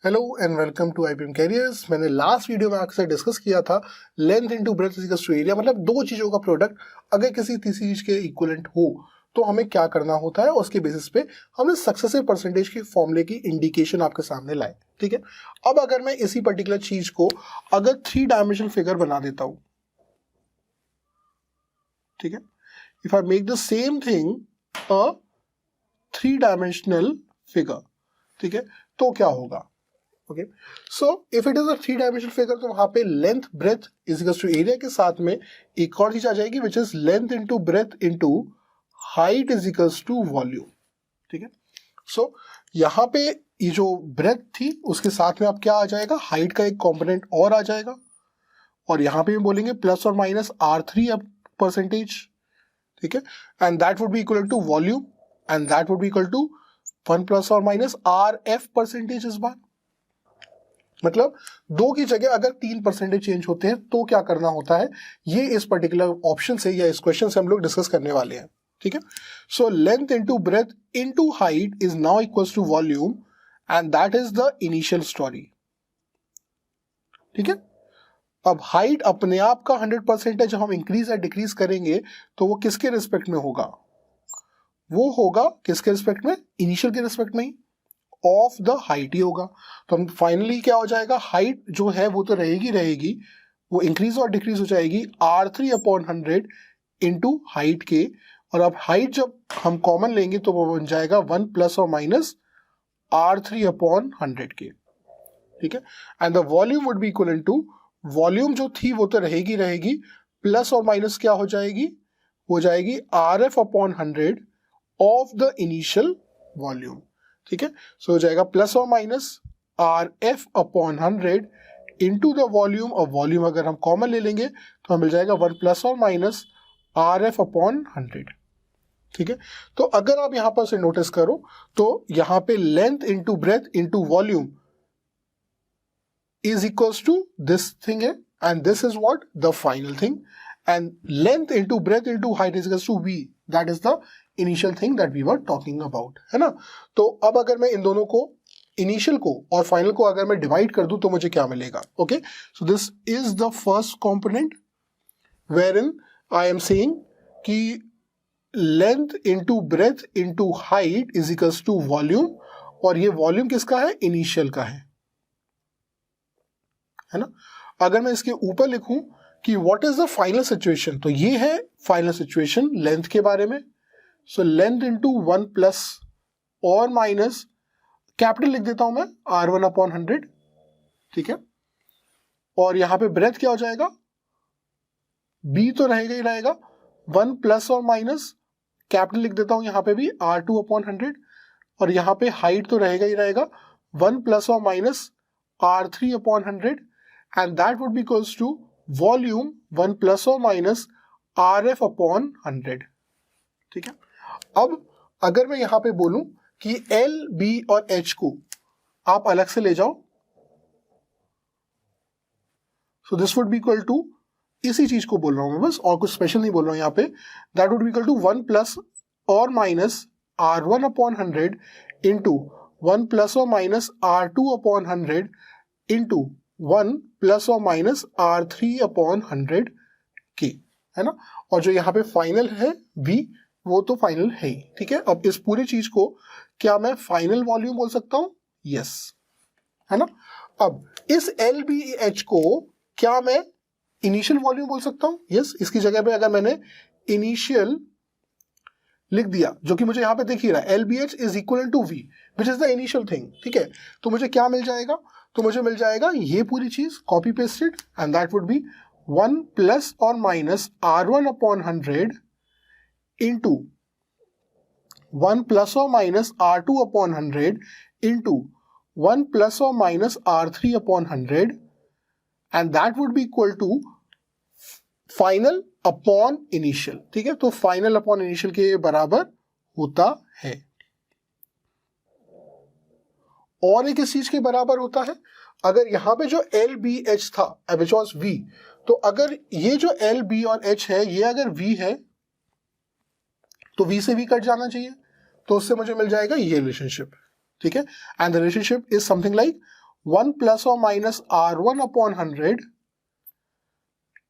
Hello and welcome to IPM careers. मैंने last video में आपसे डिस्कस किया था length into breadth equals to area, मतलब दो चीजों का प्रोडक्ट अगर किसी तीसरी चीज के इक्विवेलेंट हो तो हमें क्या करना होता है। उसके बेसिस पे हमने सक्सेसिव परसेंटेज के फॉर्मूले की इंडिकेशन आपके सामने लाए। ठीक है, अब अगर मैं इसी पर्टिकुलर चीज को अगर 3 डायमेंशनल फिगर बना देता हूं, ठीक है, if I make the same thing a 3 dimensional figure, ठीक है, तो क्या होगा। Okay, so if it is a 3 dimensional figure तो वहां पे length breadth is equals to area के साथ में एक और चीज आ जाएगी which is length into breadth into height is equals to volume. ठीक है, सो यहाँ पे ये जो ब्रेथ थी उसके साथ में अब क्या आ जाएगा, हाइट का एक कंपोनेंट और आ जाएगा, और यहाँ पे भी बोलेंगे प्लस और माइनस R3 परसेंटेज। ठीक है, and that would be equal to volume and that would be equal to 1 plus और माइनस RF परसेंटेज। इस बार मतलब 2 की जगह अगर 3 परसेंटेज चेंज होते हैं तो क्या करना होता है, ये इस पर्टिकुलर ऑप्शन से या इस क्वेश्चन से हम लोग डिस्कस करने वाले हैं। ठीक है, so length into breadth into height is now equals to volume and that is the initial story. ठीक है, अब हाइट अपने आप का 100% है, जब हम इंक्रीज या डिक्रीज करेंगे तो वो किसके रिस्पेक्ट में होगा, वो होगा किसके रिस्पेक्ट में, इनिशियल के रिस्पेक्ट में ही, ऑफ द हाइट ही होगा। तो हम फाइनली क्या हो जाएगा, हाइट जो है वो तो रहेगी, वो इंक्रीज और डिक्रीज हो जाएगी R3/100 इंटू हाइट के, और अब हाइट जब हम कॉमन लेंगे तो वो बन जाएगा 1 प्लस और माइनस R3/100 के। ठीक है, and the volume would be equal to, volume जो थी वो तो रहेगी, प्लस और माइनस क्या हो जाएगी, हो जाएगी RF/100 of the initial volume. ठीक है, सो हो जाएगा प्लस और minus RF/100 into the volume, और वॉल्यूम अगर हम कॉमन ले लेंगे तो हमें मिल जाएगा 1 प्लस और माइनस RF/100। ठीक है, तो अगर आप यहां पर से नोटिस करो तो यहां पे length into breadth into volume is equals to this thing है, and this is what the final thing, and length into breadth into height is equals to V, that is the initial thing that we were talking about, है ना। तो अब अगर मैं इन दोनों को, initial को और फाइनल को अगर मैं डिवाइड कर दूं तो मुझे क्या मिलेगा। Okay, so this is the first component wherein I am saying कि length into breadth into height is equals to volume, और ये वॉल्यूम किसका है, इनिशियल का है ना। अगर मैं इसके ऊपर लिखूं कि what is the final situation, तो ये है फाइनल सिचुएशन लेंथ के बारे में। सो लेंथ इंटू 1 प्लस और माइनस, कैपिटल लिख देता हूं मैं, R1/100। ठीक है, और यहां पे ब्रेथ क्या हो जाएगा, B तो रहेगा ही रहेगा, 1 प्लस और माइनस, कैपिटल लिख देता हूं यहां पे भी R2/100, और यहां पे हाइट तो रहेगा ही रहेगा, 1 प्लस और minus R3/100, and that would be equals to volume 1 plus or minus RF/100। ठीक है, अब अगर मैं यहां पे बोलूं कि L, B और H को आप अलग से ले जाओ, so this would be equal to, इसी चीज को बोल रहा हूं मैं बस, और कुछ स्पेशल नहीं बोल रहा हूं यहां पे, that would be equal to 1 plus और minus R1/100 into 1 plus or minus R2/100 into 1 plus और माइनस R3/100 के, है ना। और जो यहाँ पे फाइनल है V, वो तो फाइनल है ही। ठीक है, अब इस पूरी चीज को क्या मैं फाइनल वॉल्यूम बोल सकता हूं, यस, है ना। अब इस LBH को क्या मैं इनिशियल वॉल्यूम बोल सकता हूं, यस। इसकी जगह पे अगर मैंने इनिशियल लिख दिया, जो कि मुझे यहाँ पे दिख ही रहा है, LBH is equal to V which is the initial thing. ठीक है, तो मुझे क्या मिल जाएगा, तो मुझे मिल जाएगा ये पूरी चीज copy pasted, and that would be 1 plus और माइनस R1/100 इंटू 1 प्लस और माइनस R2/100 इंटू 1 प्लस और minus R3/100, and that would be equal to final upon initial. ठीक है, तो फाइनल अपॉन इनिशियल के बराबर होता है, और एक इस चीज के बराबर होता है, अगर यहां पे जो LBH था विच वाज V, तो अगर ये जो LB और H है ये अगर V है तो V से V कट जाना चाहिए, तो उससे मुझे मिल जाएगा ये रिलेशनशिप। ठीक है, and the relationship is something like 1 plus और minus R1 upon 100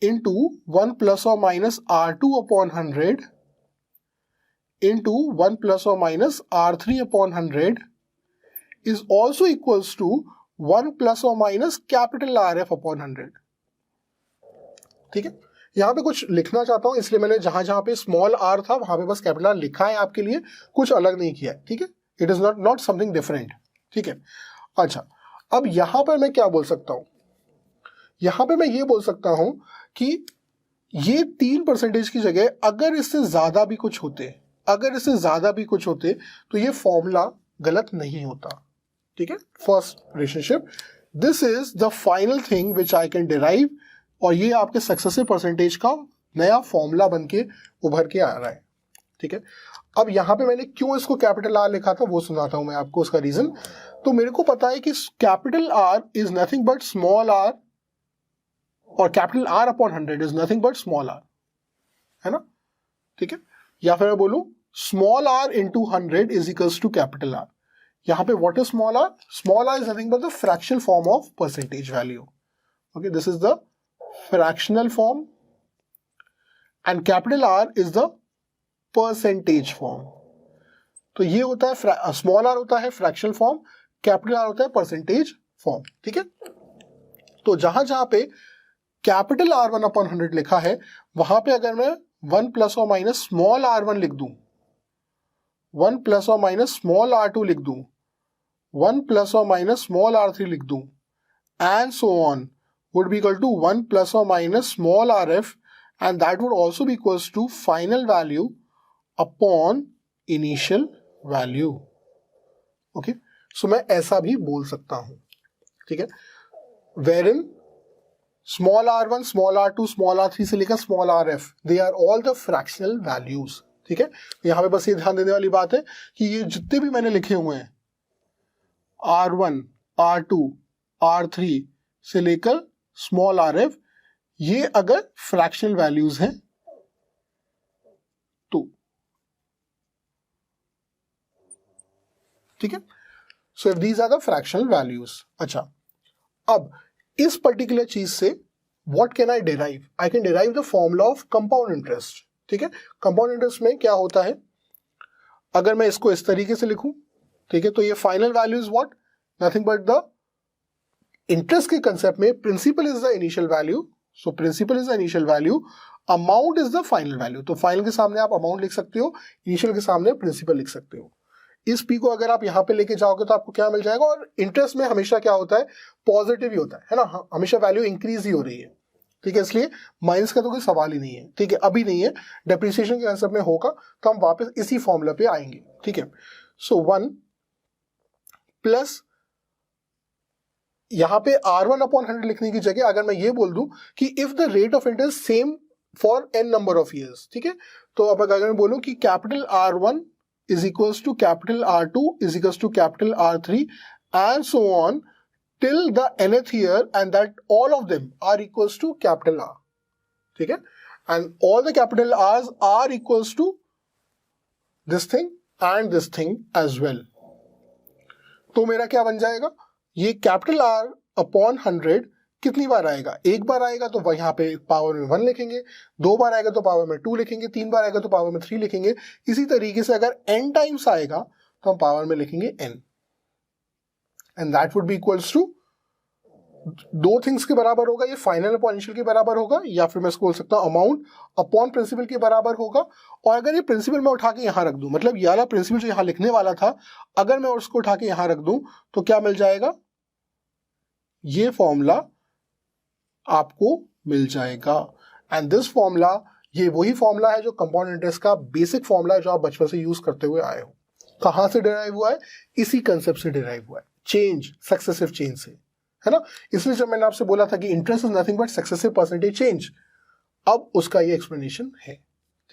into 1 plus और minus R2 upon 100 into 1 plus और minus R3 upon 100 is also equals to 1 plus और माइनस कैपिटल RF अपॉन 100। ठीक है, यहां पे कुछ लिखना चाहता हूं, इसलिए मैंने जहां जहां पे स्मॉल r था वहां पे बस कैपिटल R लिखा है आपके लिए, कुछ अलग नहीं किया है। ठीक है, it is not something different. ठीक है, अच्छा अब यहां पर मैं क्या बोल सकता हूं, यहां पे मैं ये बोल सकता हूं कि ये 3% की जगह अगर इससे ज्यादा भी कुछ होते, अगर इससे ज्यादा भी कुछ होते तो ये फॉर्मूला गलत नहीं होता। ठीक है, first relationship, this is the final thing which I can derive, और ये आपके सक्सेसिव परसेंटेज का नया फॉर्मूला बन के उभर के आ रहा है। ठीक है, अब यहां पे मैंने क्यों इसको कैपिटल R लिखा था वो सुनाता हूं मैं आपको उसका रीजन। तो मेरे को पता है कि capital R is nothing but small r, और capital R upon 100 is nothing but small r, है ना। ठीक है, या फिर मैं बोलूं small r into 100 is equals to capital R। यहां पे what is small r? Small r is nothing but the fractional form of percentage value. Okay, this is the fractional form and capital R is the percentage form। तो ये होता है small r होता है fractional form, capital R होता है percentage form. ठीक है, तो जहां जहां पे कैपिटल R1 अपॉन 100 लिखा है वहां पे अगर मैं 1 प्लस और माइनस स्मॉल r1 लिख दूं, 1 प्लस और माइनस स्मॉल r2 लिख दूं, 1 प्लस और माइनस स्मॉल r3 लिख दूं, and so on would be equal to 1 plus or minus small rf, and that would also be equals to final value upon initial value। okay, so मैं ऐसा भी बोल सकता हूं। ठीक है, wherein small r1 small r2 small r3 से लेकर small rf they are all the fractional values। ठीक है, यहां पे बस ये ध्यान देने वाली बात है कि ये जितने भी मैंने लिखे हुए हैं r1 r2 r3 से लेकर स्मॉल RF, ये अगर फ्रैक्शनल वैल्यूज हैं तो। ठीक है, so if these are the fractional values. अच्छा, अब इस पर्टिकुलर चीज से what can I derive? I can derive the formula of compound interest. ठीक है, कंपाउंड इंटरेस्ट में क्या होता है, अगर मैं इसको इस तरीके से लिखूं, ठीक है, तो ये final value is what? Nothing but the interest के कंसेप्ट में principal is the initial value, so principal is the initial value, amount is the final value. तो फाइनल के सामने आप अमाउंट लिख सकते हो, इनिशियल के सामने प्रिंसिपल लिख सकते हो। इस पी को अगर आप यहां पे लेके जाओगे तो आपको क्या मिल जाएगा, और इंटरेस्ट में हमेशा क्या होता है, पॉजिटिव ही होता है ना, हमेशा वैल्यू इंक्रीज ही हो रही है। ठीक है, इसलिए माइनस का तो कोई सवाल ही नहीं है। ठीक है, अभी नहीं है, डेप्रिसिएशन के कंसेप्ट में होगा तो हम वापस इसी फॉर्मूला पे आएंगे। ठीक है, सो 1 प्लस यहां पे R1 अपॉन 100 लिखने की जगह अगर मैं ये बोल दूं कि if the rate of interest same for n number of years, ठीक है, तो अब अगर मैं बोलूं कि capital R1 is equals to capital R2 is equals to capital R3 and so on till the nth year, and that all of them are equals to capital R। ठीक है, and all the capital R's are equals to this thing and this thing as well. तो मेरा क्या बन जाएगा, ये capital R upon 100 कितनी बार आएगा? एक बार आएगा तो यहाँ पे पावर में 1 लिखेंगे, 2 बार आएगा तो पावर में 2 लिखेंगे, 3 बार आएगा तो पावर में 3 लिखेंगे। इसी तरीके से अगर n टाइम्स आएगा तो हम पावर में लिखेंगे n, and that would be equals to दो थिंग्स के बराबर होगा, ये फाइनल अपॉन इनिशियल के बराबर होगा, या फिर मैं इसको बोल सकता हूँ अमाउंट अपॉन प्रिंसिपल के बराबर होगा। और अगर ये प्रिंसिपल मैं उठा के यहाँ रख दूं, मतलब ये वाला प्रिंसिपल जो यहाँ लिखने वाला था अगर मैं उसको उठा के यहाँ रख दूं तो क्या मिल जाएगा, ये फॉर्मूला आपको मिल जाएगा। एंड दिस फॉर्मूला, ये वही फॉर्मूला है जो कंपाउंड इंटरेस्ट का बेसिक फॉर्मूला है जो आप बचपन से यूज करते हुए आए हो। कहां से डिराइव हुआ है? इसी कंसेप्ट से डिराइव हुआ है, चेंज, सक्सेसिव चेंज से, है ना। इसलिए जब मैंने आपसे बोला था कि interest is nothing but successive percentage change, अब उसका ये एक्सप्लेनेशन है।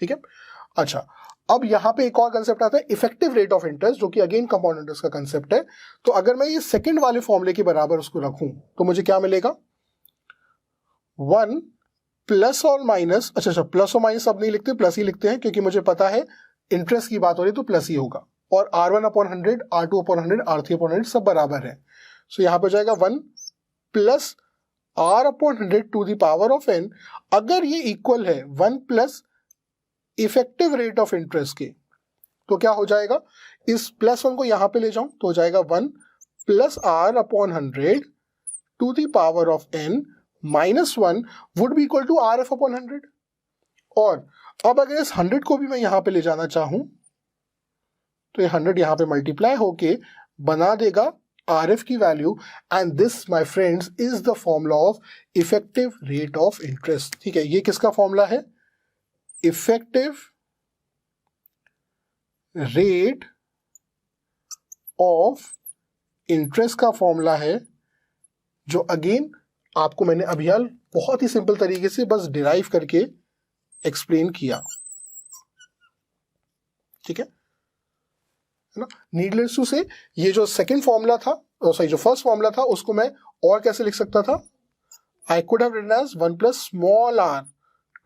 ठीक है, अच्छा, अब यहां पे एक और कंसेप्ट आता है इफेक्टिव रेट ऑफ इंटरेस्ट, जो कि अगेन कंपाउंड इंटरेस्ट का कंसेप्ट है। तो अगर मैं ये सेकंड वाले फॉर्मूले के बराबर उसको रखूं तो मुझे क्या मिलेगा, 1 प्लस और माइनस, अच्छा प्लस और माइनस अब नहीं लिखते, प्लस ही लिखते हैं क्योंकि मुझे पता है इंटरेस्ट की बात हो रही है तो प्लस ही होगा। और R1 upon 100, R2 upon 100, R3 upon 100 सब बराबर है। सो यहाँ पे हो जाएगा 1 plus r upon 100 to the power of n, अगर ये इक्वल है 1 plus effective rate of interest के, तो क्या हो जाएगा, इस प्लस 1 को यहाँ पे ले जाऊं तो हो जाएगा 1 plus r upon 100 to the power of n minus 1 would be equal to RF upon 100। और अब अगर इस 100 को भी मैं यहाँ पे ले जाना चाहूं तो ये 100 यहाँ पे मल्टीप्लाई होके बना देगा RF की value, and this my friends is the formula of effective rate of interest. ठीक है, ये किसका फॉर्मूला है, इफेक्टिव रेट ऑफ इंटरेस्ट का फॉर्मूला है, जो अगेन आपको मैंने अभी हाल बहुत ही सिंपल तरीके से बस डिराइव करके एक्सप्लेन किया। ठीक है ना, नीडलेस टू से ये जो सेकंड फॉर्मूला था, सॉरी जो फर्स्ट फॉर्मूला था, उसको मैं और कैसे लिख सकता था, I could have written as 1 plus small r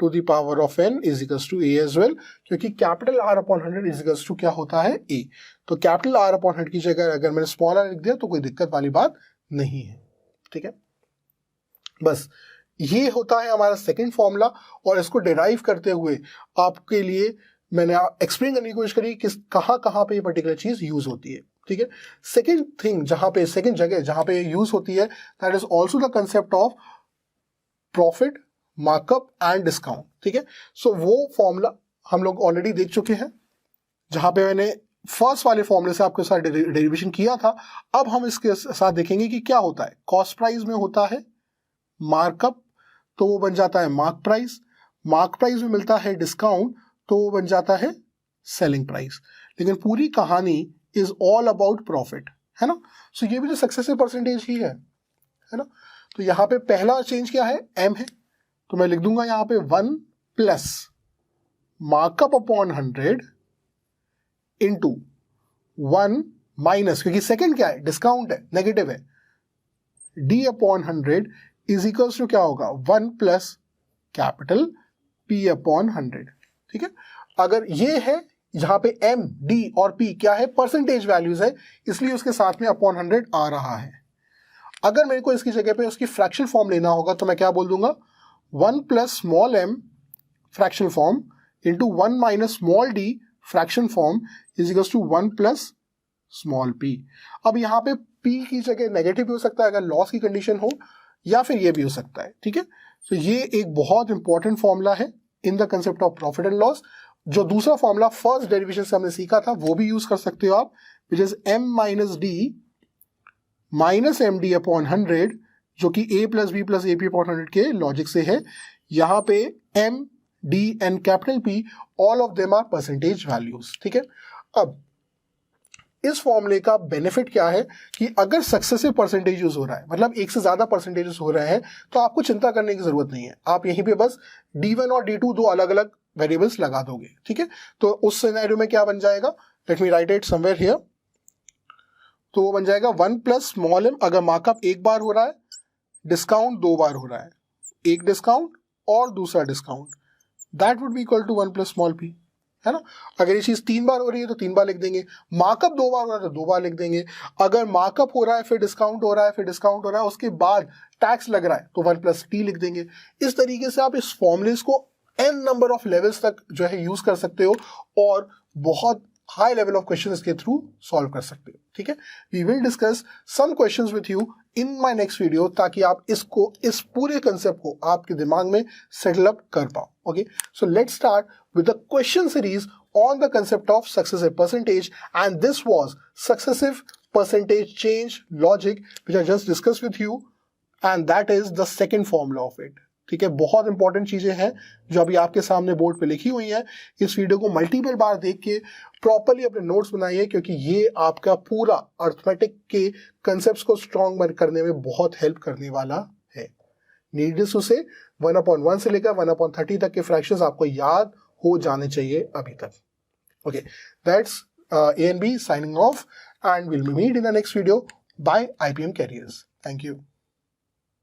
to the power of n is equals to a as well, क्योंकि capital R upon 100 is equals to क्या होता है, a। तो कैपिटल R अपॉन 100 की जगह अगर मैंने स्मॉल r लिख दिया तो कोई दिक्कत वाली बात नहीं है। ठीक है, बस ये होता है हमारा सेकंड फॉर्मूला, और इसको डिराइव करते हुए आपके लिए मैंने एक्सप्लेन करने की कोशिश करी कि कहाँ पे ये पर्टिकुलर चीज यूज होती है। ठीक है, सेकंड थिंग जहां पे, सेकंड जगह जहां पे यूज होती है, that is also the concept of profit, markup and discount. ठीक है, सो वो फॉर्मूला हम लोग ऑलरेडी देख चुके हैं, जहां पे मैंने फर्स्ट वाले फॉर्मूले से आपके साथ डेरिवेशन किया था। अब हम इसके साथ देखेंगे कि क्या होता है, कॉस्ट प्राइस में होता है मार्कअप, तो वो बन जाता है मार्क प्राइस, मार्क प्राइस में मिलता है डिस्काउंट, तो वो बन जाता है सेलिंग प्राइस। लेकिन पूरी कहानी इज ऑल अबाउट प्रॉफिट, है ना। सो ये भी तो सक्सेसिव परसेंटेज ही है ना। तो यहाँ पे पहला चेंज क्या है, m है, तो मैं लिख दूंगा यहाँ पे 1 plus markup upon 100 into 1 minus, क्योंकि सेकंड क्या है, डिस्काउंट है, नेगेटिव है, d upon 100 is equals to क्या होगा, 1 प्लस कैपिटल p अपॉन 100। ठीक है, अगर ये है जहां पे m, d और p क्या है, परसेंटेज वैल्यूज है, इसलिए उसके साथ में अपॉन 100 आ रहा है। अगर मेरे को इसकी जगह पे उसकी फ्रैक्शन फॉर्म लेना होगा तो मैं क्या बोल दूंगा, 1 plus small m fraction form into 1 minus small d fraction form is equals to 1 plus small p। अब यहाँ पे p की जगह नेगेटिव भी हो सकता है अगर लॉस की कंडीशन हो, या फिर ये भी हो सकता है। ठीक है, तो ये एक बहुत इंपॉर्टेंट फॉर्मूला है in the concept of profit and loss. जो दूसरा फॉर्मूला फर्स्ट डेरिवेशन से हमने सीखा था वो भी यूज कर सकते हो आप, which is m minus d minus M D upon 100, जो कि a plus B plus A P upon 100 के लॉजिक से है। यहाँ पे m, d and capital P all of them are percentage values. ठीक है, अब इस फॉर्मूले का बेनिफिट क्या है कि अगर सक्सेसिव परसेंटेज यूज हो रहा है, मतलब एक से ज्यादा परसेंटेजेस हो रहे हैं, तो आपको चिंता करने की जरूरत नहीं है। आप यहीं पे बस d1 और d2 दो अलग अलग वेरिएबल्स लगा दोगे। ठीक है, तो उस सिनेरियो में क्या बन जाएगा, let me right it somewhere here, तो वो बन जाएगा 1 प्लस स्मॉल m, अगर मार्कअप एक बार हो रहा है, डिस्काउंट 2 बार हो रहा है, एक डिस्काउंट और दूसरा discount, that would be equal to 1 plus small p, है ना। अगर ये चीज 3 बार हो रही है तो 3 बार लिख देंगे, मार्कअप 2 बार हो रहा है तो 2 बार लिख देंगे, अगर मार्कअप हो रहा है फिर डिस्काउंट हो रहा है, फिर डिस्काउंट हो रहा है, उसके बाद टैक्स लग रहा है तो 1 प्लस t लिख देंगे। इस तरीके से आप इस फॉर्मुलेस को n नंबर ऑफ लेवल्स तक जो है यूज कर सकते हो, और बहुत हाई लेवल ऑफ क्वेश्चन के थ्रू सॉल्व कर सकते हो। ठीक है, we will discuss some questions with you in my next video, ताकि आप इसको, इस पूरे कंसेप्ट को आपके दिमाग में सेटल अप कर पाओ। Okay, so let's start with the question series on the concept of successive percentage, and this was successive percentage change logic which I just discussed with you, and that is the second formula of it. ठीक है, बहुत important चीजें हैं जो अभी आपके सामने board पे लिखी हुई हैं। इस वीडियो को मल्टीपल बार देख के प्रॉपर्ली अपने नोट्स बनाइए, क्योंकि ये आपका पूरा अर्थमेटिक के कंसेप्ट को स्ट्रॉन्ग करने में बहुत हेल्प करने वाला है। नीडलेस टू से 1/1 से लेकर 1/30 तक के फ्रैक्शंस आपको याद हो जाने चाहिए अभी तक। Okay, that's A and B signing off, and we'll meet in the next video by IPM Careers. Thank you.